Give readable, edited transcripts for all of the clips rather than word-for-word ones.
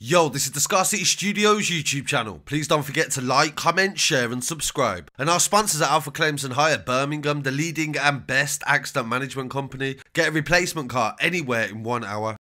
Yo, this is the Scarcity Studios YouTube channel. Please don't forget to like, comment, share and subscribe. And our sponsors at Alpha Claims and Hire Birmingham, the leading and best accident management company. Get a replacement car anywhere in 1 hour.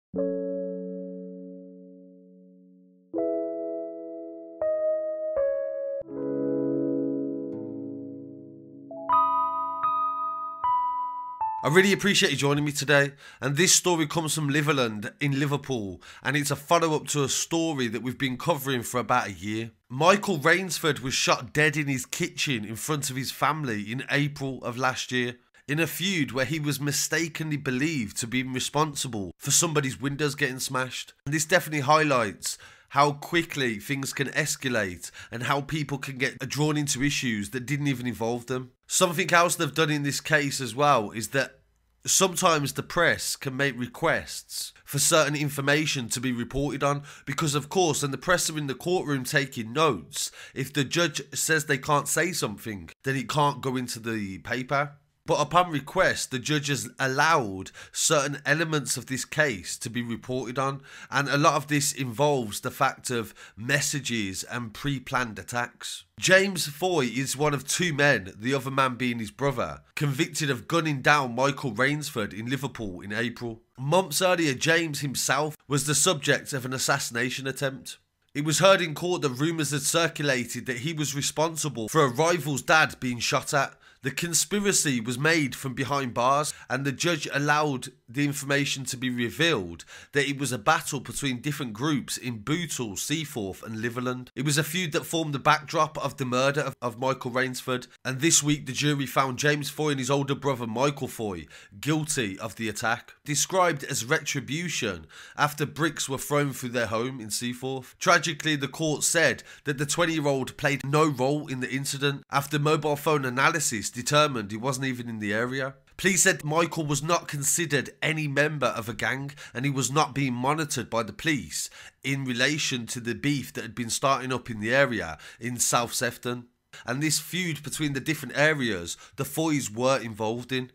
I really appreciate you joining me today, and this story comes from Litherland in Liverpool, and it's a follow-up to a story that we've been covering for about a year. Michael Rainsford was shot dead in his kitchen in front of his family in April of last year, in a feud where he was mistakenly believed to be responsible for somebody's windows getting smashed. And this definitely highlights how quickly things can escalate and how people can get drawn into issues that didn't even involve them. Something else they've done in this case as well is that sometimes the press can make requests for certain information to be reported on because, of course, when the press are in the courtroom taking notes, if the judge says they can't say something, then it can't go into the paper. But upon request, the judge has allowed certain elements of this case to be reported on, and a lot of this involves the fact of messages and pre-planned attacks. James Foy is one of two men, the other man being his brother, convicted of gunning down Michael Rainsford in Liverpool in April. Months earlier, James himself was the subject of an assassination attempt. It was heard in court that rumours had circulated that he was responsible for a rival's dad being shot at. The conspiracy was made from behind bars, and the judge allowed the information to be revealed that it was a battle between different groups in Bootle, SEAFORTH and Litherland. It was a feud that formed the backdrop of the murder of Michael Rainsford, and this week the jury found James Foy and his older brother Michael Foy guilty of the attack, described as retribution after bricks were thrown through their home in SEAFORTH. Tragically, the court said that the 20-year-old played no role in the incident after mobile phone analysis determined he wasn't even in the area. Police said Michael was not considered any member of a gang and he was not being monitored by the police in relation to the beef that had been starting up in the area in South Sefton. And this feud between the different areas the Foys were involved in.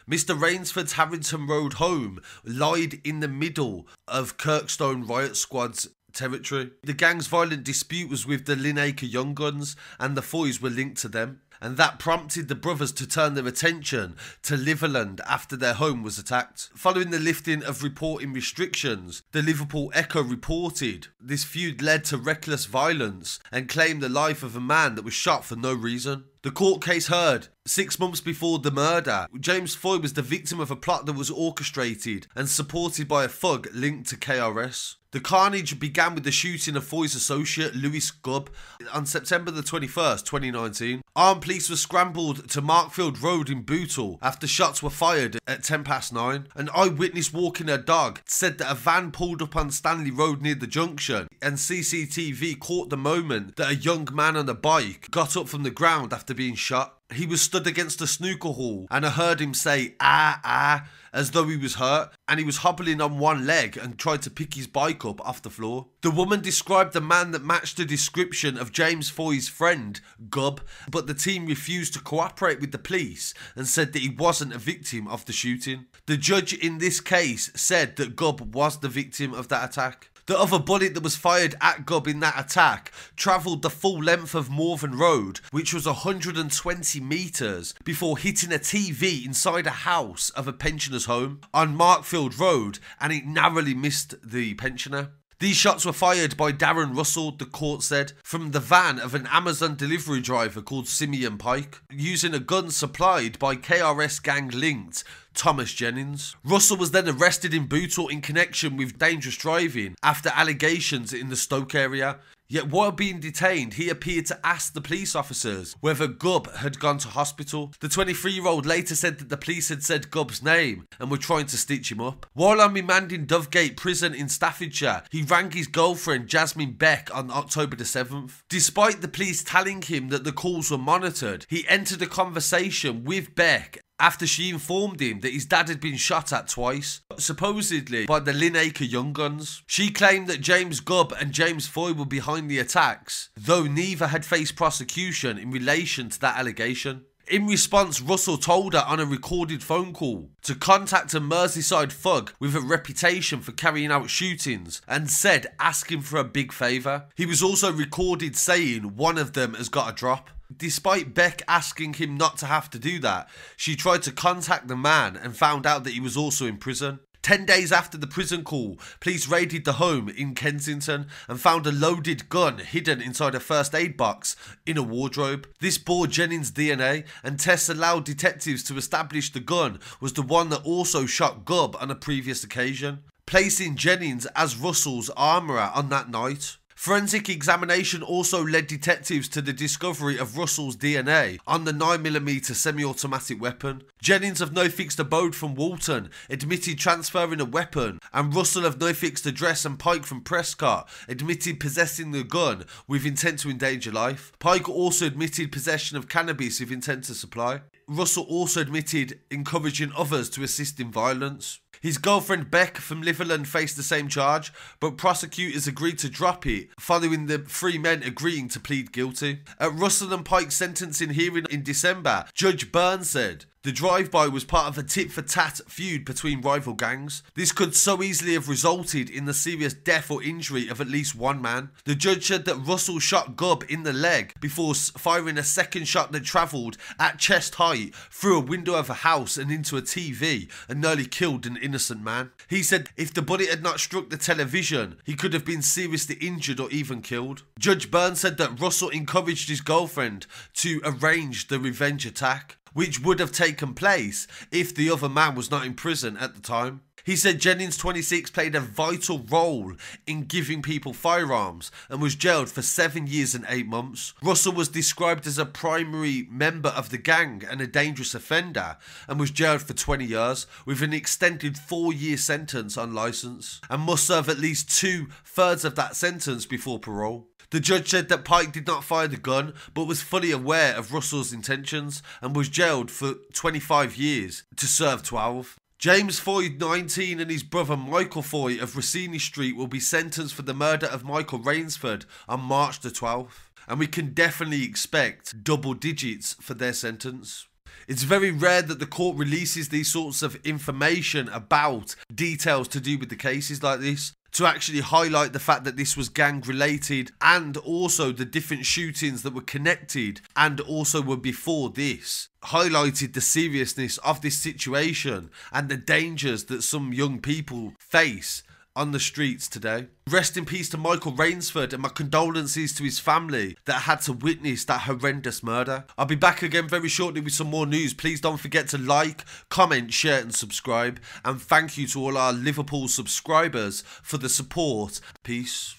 Mr Rainsford's Harrington Road home lied in the middle of Kirkstone Riot Squad's territory. The gang's violent dispute was with the Linacre Young Guns, and the Foys were linked to them. And that prompted the brothers to turn their attention to Litherland after their home was attacked. Following the lifting of reporting restrictions, the Liverpool Echo reported this feud led to reckless violence and claimed the life of a man that was shot for no reason. The court case heard 6 months before the murder, James Foy was the victim of a plot that was orchestrated and supported by a thug linked to KRS. The carnage began with the shooting of Foy's associate Lewis Gubb on September the 21st, 2019. Armed police were scrambled to Markfield Road in Bootle after shots were fired at 9:10. An eyewitness walking her dog said that a van pulled up on Stanley Road near the junction, and CCTV caught the moment that a young man on a bike got up from the ground after being shot. He was stood against a snooker hall and I heard him say "ah ah" as though he was hurt, and he was hobbling on one leg and tried to pick his bike up off the floor. The woman described the man that matched the description of James Foy's friend, Gubb, but the team refused to cooperate with the police and said that he wasn't a victim of the shooting. The judge in this case said that Gubb was the victim of that attack. The other bullet that was fired at Gubb in that attack travelled the full length of Morven Road, which was 120 metres, before hitting a TV inside a house of a pensioner's home on Markfield Road, and it narrowly missed the pensioner. These shots were fired by RUSSEL, the court said, from the van of an Amazon delivery driver called Simeon Pike, using a gun supplied by KRS gang-linked Thomas Jennings. RUSSEL was then arrested in Bootle in connection with dangerous driving after allegations in the Stoke area. Yet while being detained, he appeared to ask the police officers whether Gubb had gone to hospital. The 23-year-old later said that the police had said Gubb's name and were trying to stitch him up. While on remand in Dovegate Prison in Staffordshire, he rang his girlfriend Jasmine Beck on October the 7th. Despite the police telling him that the calls were monitored, he entered a conversation with Beck after she informed him that his dad had been shot at twice, supposedly by the Linacre Young Guns. She claimed that James Gubb and James Foy were behind the attacks, though neither had faced prosecution in relation to that allegation. In response, Russell told her on a recorded phone call to contact a Merseyside thug with a reputation for carrying out shootings and said asking for a big favour. He was also recorded saying one of them has got a drop. Despite Beck asking him not to have to do that, she tried to contact the man and found out that he was also in prison. 10 days after the prison call, police raided the home in Kensington and found a loaded gun hidden inside a first aid box in a wardrobe. This bore Jennings' DNA, and tests allowed detectives to establish the gun was the one that also shot Gubb on a previous occasion, placing Jennings as Russell's armourer on that night. Forensic examination also led detectives to the discovery of Russell's DNA on the 9mm semi-automatic weapon. Jennings, of no fixed abode from Walton, admitted transferring a weapon, and Russell, of no fixed address and Pike from Prescott, admitted possessing the gun with intent to endanger life. Pike also admitted possession of cannabis with intent to supply. Russell also admitted encouraging others to assist in violence. His girlfriend Beck from Litherland faced the same charge, but prosecutors agreed to drop it following the three men agreeing to plead guilty. At Russell and Pike's sentencing hearing in December, Judge Burns said the drive-by was part of a tit-for-tat feud between rival gangs. This could so easily have resulted in the serious death or injury of at least one man. The judge said that Russell shot Gubb in the leg before firing a second shot that travelled at chest height through a window of a house and into a TV and nearly killed an innocent man. He said if the bullet had not struck the television, he could have been seriously injured or even killed. Judge Burns said that Russell encouraged his girlfriend to arrange the revenge attack, which would have taken place if the other man was not in prison at the time. He said Jennings, 26, played a vital role in giving people firearms and was jailed for 7 years and 8 months. Russell was described as a primary member of the gang and a dangerous offender and was jailed for 20 years with an extended 4-year sentence on licence and must serve at least 2/3 of that sentence before parole. The judge said that Pike did not fire the gun but was fully aware of Russell's intentions and was jailed for 25 years to serve 12. James Foy, 19, and his brother Michael Foy of Rossini Street will be sentenced for the murder of Michael Rainsford on March the 12th, and we can definitely expect double digits for their sentence. It's very rare that the court releases these sorts of information about details to do with the cases like this, to actually highlight the fact that this was gang related and also the different shootings that were connected and also were before this highlighted the seriousness of this situation and the dangers that some young people face on the streets today. Rest in peace to Michael Rainsford, and my condolences to his family that had to witness that horrendous murder. I'll be back again very shortly with some more news. Please don't forget to like, comment, share and subscribe. And thank you to all our Liverpool subscribers for the support. Peace.